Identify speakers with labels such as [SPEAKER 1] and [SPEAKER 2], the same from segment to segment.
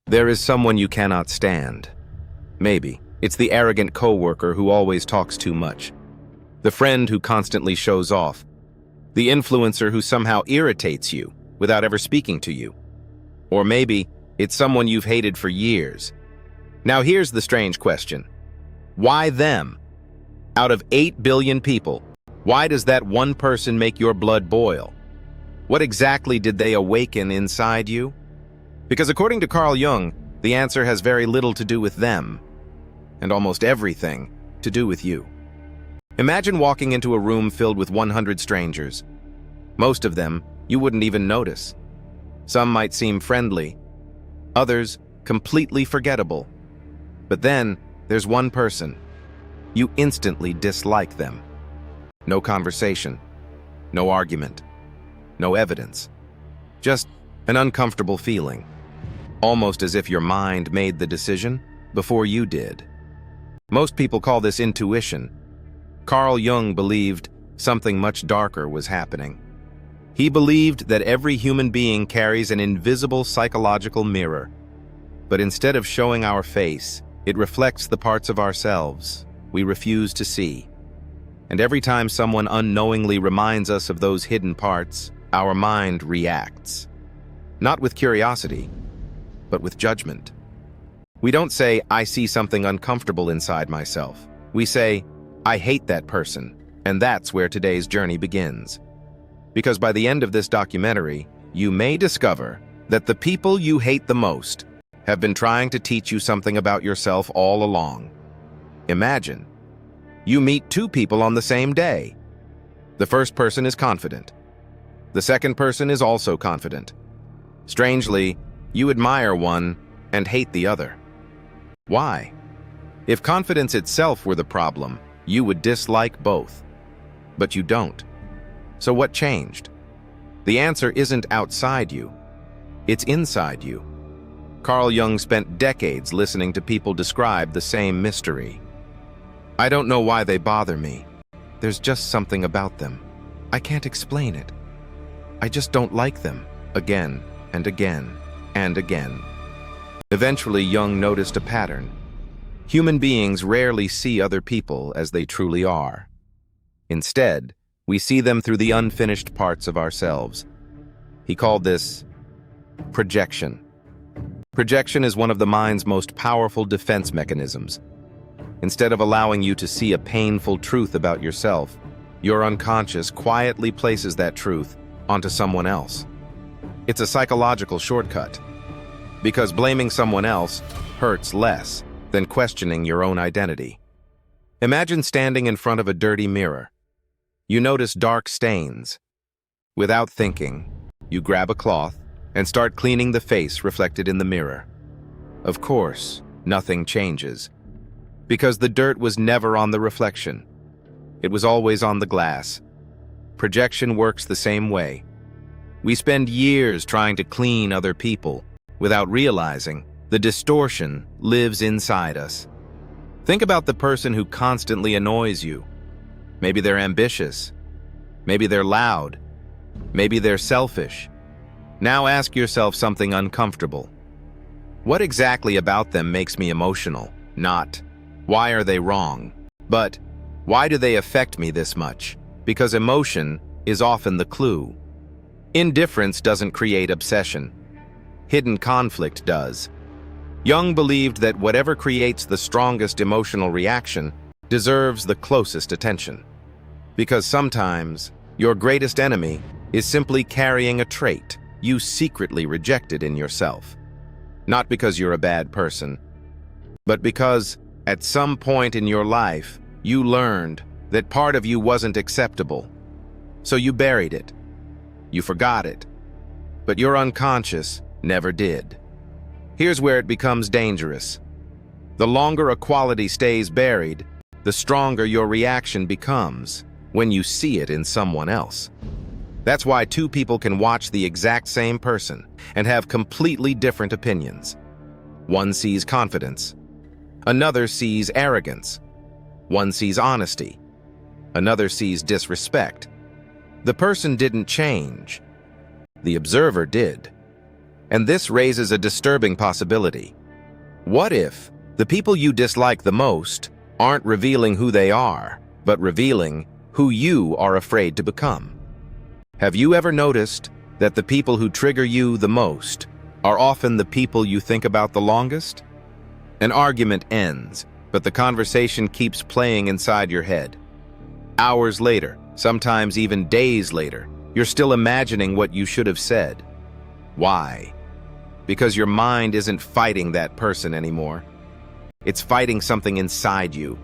[SPEAKER 1] There is someone you cannot stand. Maybe it's the arrogant coworker who always talks too much, the friend who constantly shows off, the influencer who somehow irritates you without ever speaking to you. Or maybe it's someone you've hated for years. Now here's the strange question. Why them? Out of 8 billion people, why does that one person make your blood boil? What exactly did they awaken inside you? Because according to Carl Jung, the answer has very little to do with them, and almost everything to do with you. Imagine walking into a room filled with 100 strangers. Most of them you wouldn't even notice. Some might seem friendly, others completely forgettable. But then there's one person. You instantly dislike them. No conversation, no argument, no evidence. Just an uncomfortable feeling, almost as if your mind made the decision before you did. Most people call this intuition. Carl Jung believed something much darker was happening. He believed that every human being carries an invisible psychological mirror, but instead of showing our face, it reflects the parts of ourselves we refuse to see. And every time someone unknowingly reminds us of those hidden parts, our mind reacts. Not with curiosity, but with judgment. We don't say, I see something uncomfortable inside myself. We say, I hate that person, and that's where today's journey begins. Because by the end of this documentary, you may discover that the people you hate the most have been trying to teach you something about yourself all along. Imagine, you meet 2 people on the same day. The first person is confident. The second person is also confident. Strangely, you admire one and hate the other. Why? If confidence itself were the problem, you would dislike both. But you don't. So what changed? The answer isn't outside you. It's inside you. Carl Jung spent decades listening to people describe the same mystery. I don't know why they bother me. There's just something about them. I can't explain it. I just don't like them. Again and again and again. Eventually, Jung noticed a pattern. Human beings rarely see other people as they truly are. Instead, we see them through the unfinished parts of ourselves. He called this projection. Projection is one of the mind's most powerful defense mechanisms. Instead of allowing you to see a painful truth about yourself, your unconscious quietly places that truth onto someone else. It's a psychological shortcut, because blaming someone else hurts less than questioning your own identity. Imagine standing in front of a dirty mirror. You notice dark stains. Without thinking, you grab a cloth and start cleaning the face reflected in the mirror. Of course, nothing changes, because the dirt was never on the reflection. It was always on the glass. Projection works the same way. We spend years trying to clean other people without realizing the distortion lives inside us. Think about the person who constantly annoys you. Maybe they're ambitious. Maybe they're loud. Maybe they're selfish. Now ask yourself something uncomfortable. What exactly about them makes me emotional? Not, why are they wrong? But, why do they affect me this much? Because emotion is often the clue. Indifference doesn't create obsession. Hidden conflict does. Jung believed that whatever creates the strongest emotional reaction deserves the closest attention. Because sometimes, your greatest enemy is simply carrying a trait you secretly rejected in yourself. Not because you're a bad person, but because, at some point in your life, you learned that part of you wasn't acceptable. So you buried it. You forgot it. But your unconscious never did. Here's where it becomes dangerous. The longer a quality stays buried, the stronger your reaction becomes when you see it in someone else. That's why 2 people can watch the exact same person and have completely different opinions. One sees confidence. Another sees arrogance. One sees honesty. Another sees disrespect. The person didn't change. The observer did. And this raises a disturbing possibility. What if the people you dislike the most aren't revealing who they are, but revealing who you are afraid to become? Have you ever noticed that the people who trigger you the most are often the people you think about the longest? An argument ends, but the conversation keeps playing inside your head. Hours later, sometimes even days later, you're still imagining what you should have said. Why? Because your mind isn't fighting that person anymore. It's fighting something inside you.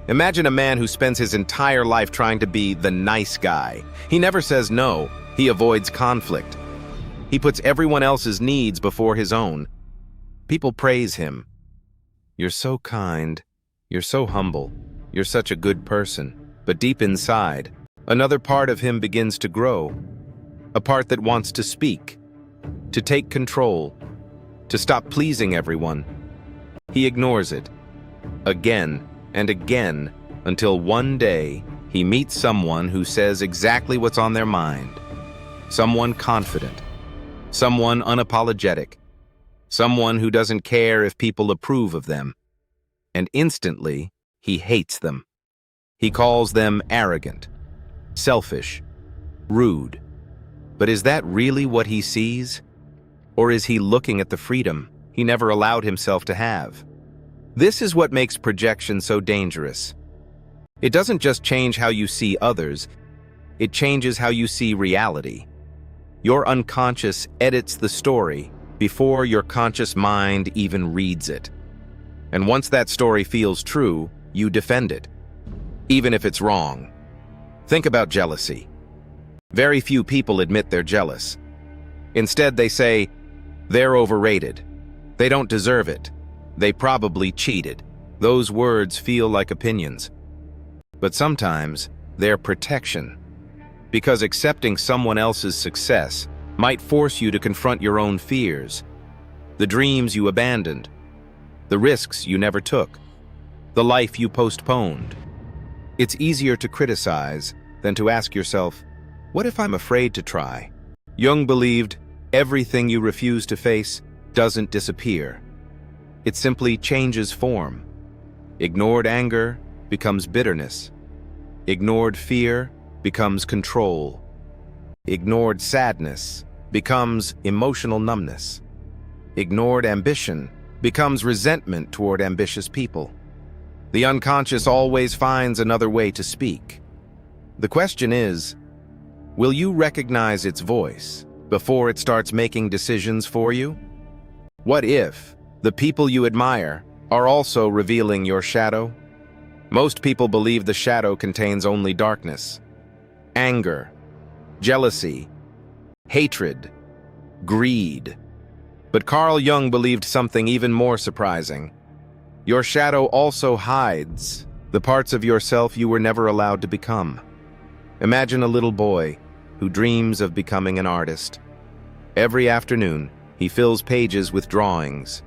[SPEAKER 1] Imagine a man who spends his entire life trying to be the nice guy. He never says no. He avoids conflict. He puts everyone else's needs before his own. People praise him. You're so kind. You're so humble. You're such a good person. But deep inside, another part of him begins to grow. A part that wants to speak, to take control, to stop pleasing everyone. He ignores it, again and again, until one day he meets someone who says exactly what's on their mind. Someone confident, someone unapologetic, someone who doesn't care if people approve of them. And instantly, he hates them. He calls them arrogant, selfish, rude. But is that really what he sees? Or is he looking at the freedom he never allowed himself to have? This is what makes projection so dangerous. It doesn't just change how you see others, it changes how you see reality. Your unconscious edits the story before your conscious mind even reads it. And once that story feels true, you defend it, even if it's wrong. Think about jealousy. Very few people admit they're jealous. Instead, they say, they're overrated. They don't deserve it. They probably cheated. Those words feel like opinions. But sometimes, they're protection. Because accepting someone else's success might force you to confront your own fears, the dreams you abandoned, the risks you never took, the life you postponed. It's easier to criticize than to ask yourself, what if I'm afraid to try? Jung believed everything you refuse to face doesn't disappear. It simply changes form. Ignored anger becomes bitterness. Ignored fear becomes control. Ignored sadness becomes emotional numbness. Ignored ambition becomes resentment toward ambitious people. The unconscious always finds another way to speak. The question is, will you recognize its voice before it starts making decisions for you? What if the people you admire are also revealing your shadow? Most people believe the shadow contains only darkness, anger, jealousy, hatred, greed. But Carl Jung believed something even more surprising. Your shadow also hides the parts of yourself you were never allowed to become. Imagine a little boy who dreams of becoming an artist. Every afternoon, he fills pages with drawings.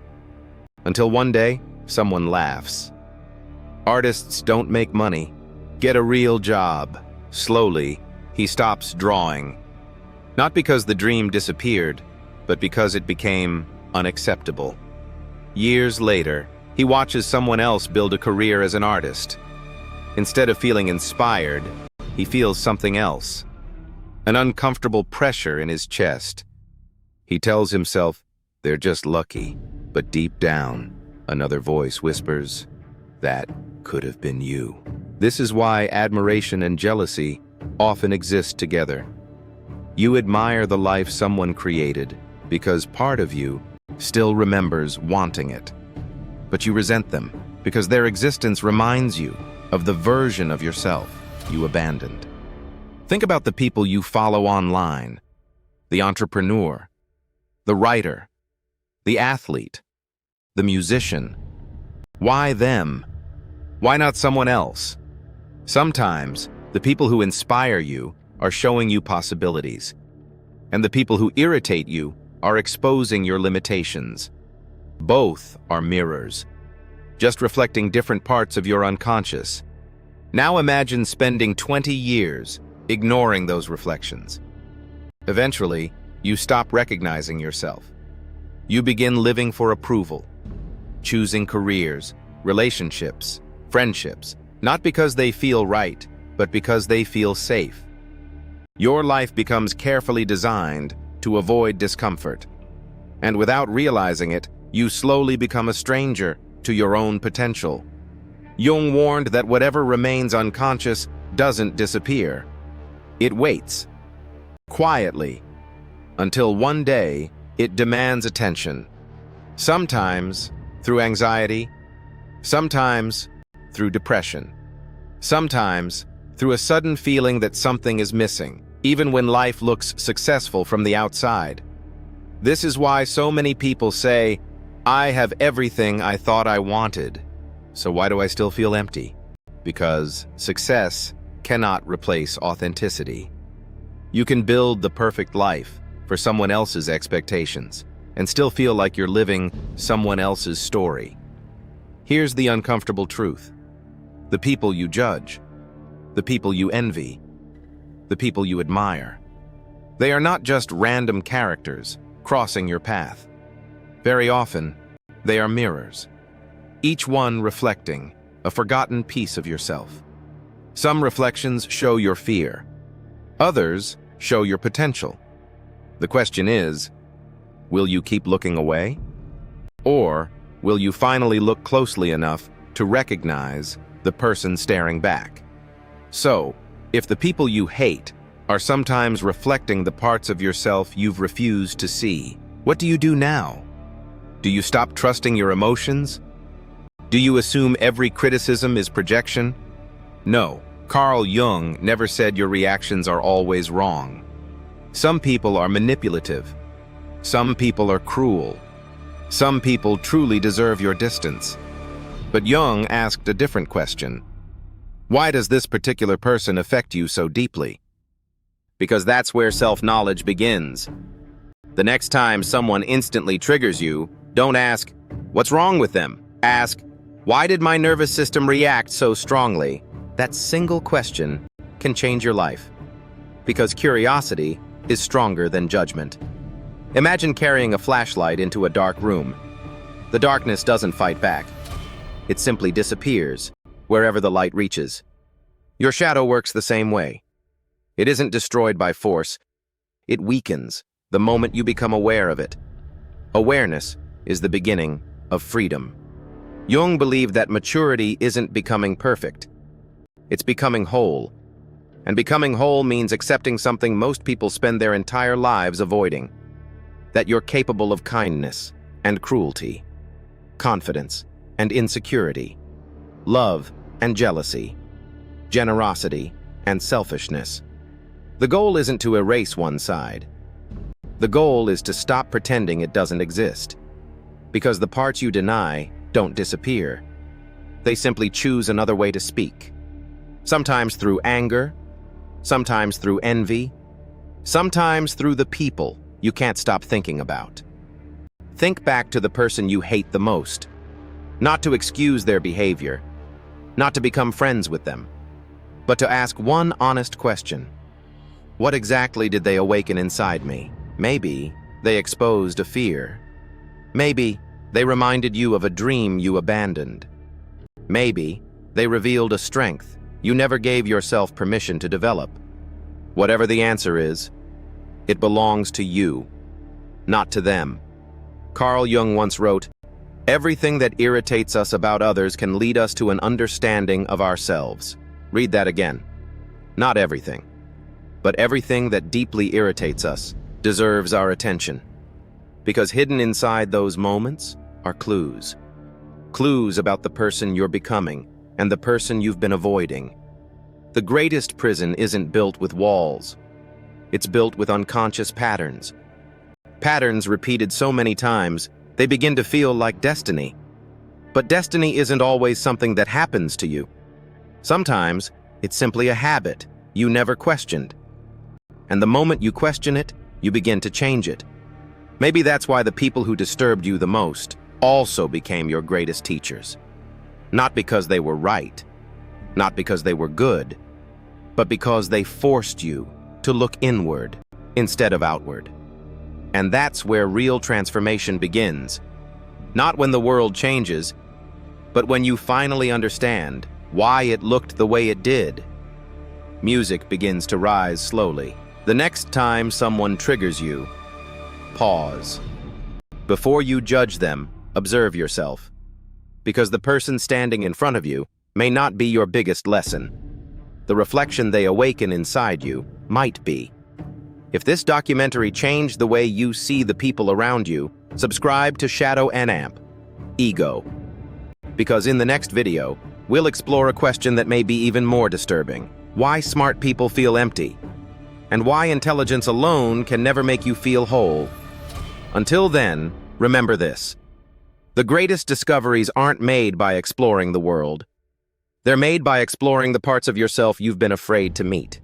[SPEAKER 1] Until one day, someone laughs. Artists don't make money. Get a real job. Slowly, he stops drawing. Not because the dream disappeared, but because it became unacceptable. Years later, he watches someone else build a career as an artist. Instead of feeling inspired, he feels something else. An uncomfortable pressure in his chest. He tells himself, they're just lucky. But deep down, another voice whispers, that could have been you. This is why admiration and jealousy often exist together. You admire the life someone created because part of you still remembers wanting it. But you resent them because their existence reminds you of the version of yourself you abandoned. Think about the people you follow online, the entrepreneur, the writer, the athlete, the musician. Why them? Why not someone else? Sometimes, the people who inspire you are showing you possibilities, and the people who irritate you are exposing your limitations. Both are mirrors, just reflecting different parts of your unconscious. Now imagine spending 20 years ignoring those reflections. Eventually, you stop recognizing yourself. You begin living for approval, choosing careers, relationships, friendships, not because they feel right, but because they feel safe. Your life becomes carefully designed to avoid discomfort. And without realizing it, you slowly become a stranger to your own potential. Jung warned that whatever remains unconscious doesn't disappear. It waits, quietly, until one day it demands attention. Sometimes through anxiety, sometimes through depression, sometimes through a sudden feeling that something is missing, even when life looks successful from the outside. This is why so many people say, "I have everything I thought I wanted, so why do I still feel empty?" Because success cannot replace authenticity. You can build the perfect life for someone else's expectations and still feel like you're living someone else's story. Here's the uncomfortable truth. The people you judge, the people you envy, the people you admire, they are not just random characters crossing your path. Very often, they are mirrors, each one reflecting a forgotten piece of yourself. Some reflections show your fear. Others show your potential. The question is, will you keep looking away? Or will you finally look closely enough to recognize the person staring back? So, if the people you hate are sometimes reflecting the parts of yourself you've refused to see, what do you do now? Do you stop trusting your emotions? Do you assume every criticism is projection? No, Carl Jung never said your reactions are always wrong. Some people are manipulative. Some people are cruel. Some people truly deserve your distance. But Jung asked a different question. Why does this particular person affect you so deeply? Because that's where self-knowledge begins. The next time someone instantly triggers you, don't ask, "What's wrong with them?" Ask, "Why did my nervous system react so strongly?" That single question can change your life. Because curiosity is stronger than judgment. Imagine carrying a flashlight into a dark room. The darkness doesn't fight back. It simply disappears wherever the light reaches. Your shadow works the same way. It isn't destroyed by force. It weakens the moment you become aware of it. Awareness is the beginning of freedom. Jung believed that maturity isn't becoming perfect. It's becoming whole. And becoming whole means accepting something most people spend their entire lives avoiding. That you're capable of kindness and cruelty, confidence and insecurity, love and jealousy, generosity and selfishness. The goal isn't to erase one side. The goal is to stop pretending it doesn't exist. Because the parts you deny don't disappear. They simply choose another way to speak. Sometimes through anger, sometimes through envy, sometimes through the people you can't stop thinking about. Think back to the person you hate the most. Not to excuse their behavior, not to become friends with them, but to ask one honest question. What exactly did they awaken inside me? Maybe they exposed a fear. Maybe they reminded you of a dream you abandoned. Maybe they revealed a strength you never gave yourself permission to develop. Whatever the answer is, it belongs to you, not to them. Carl Jung once wrote, "Everything that irritates us about others can lead us to an understanding of ourselves." Read that again. Not everything, but everything that deeply irritates us deserves our attention. Because hidden inside those moments are clues. Clues about the person you're becoming and the person you've been avoiding. The greatest prison isn't built with walls. It's built with unconscious patterns. Patterns repeated so many times, they begin to feel like destiny. But destiny isn't always something that happens to you. Sometimes it's simply a habit you never questioned. And the moment you question it, you begin to change it. Maybe that's why the people who disturbed you the most also became your greatest teachers. Not because they were right, not because they were good, but because they forced you to look inward instead of outward. And that's where real transformation begins. Not when the world changes, but when you finally understand why it looked the way it did. Music begins to rise slowly. The next time someone triggers you, pause. Before you judge them, observe yourself. Because the person standing in front of you may not be your biggest lesson. The reflection they awaken inside you might be. If this documentary changed the way you see the people around you, subscribe to Shadow and Amp, Ego. Because in the next video, we'll explore a question that may be even more disturbing. Why smart people feel empty, and why intelligence alone can never make you feel whole. Until then, remember this. The greatest discoveries aren't made by exploring the world. They're made by exploring the parts of yourself you've been afraid to meet.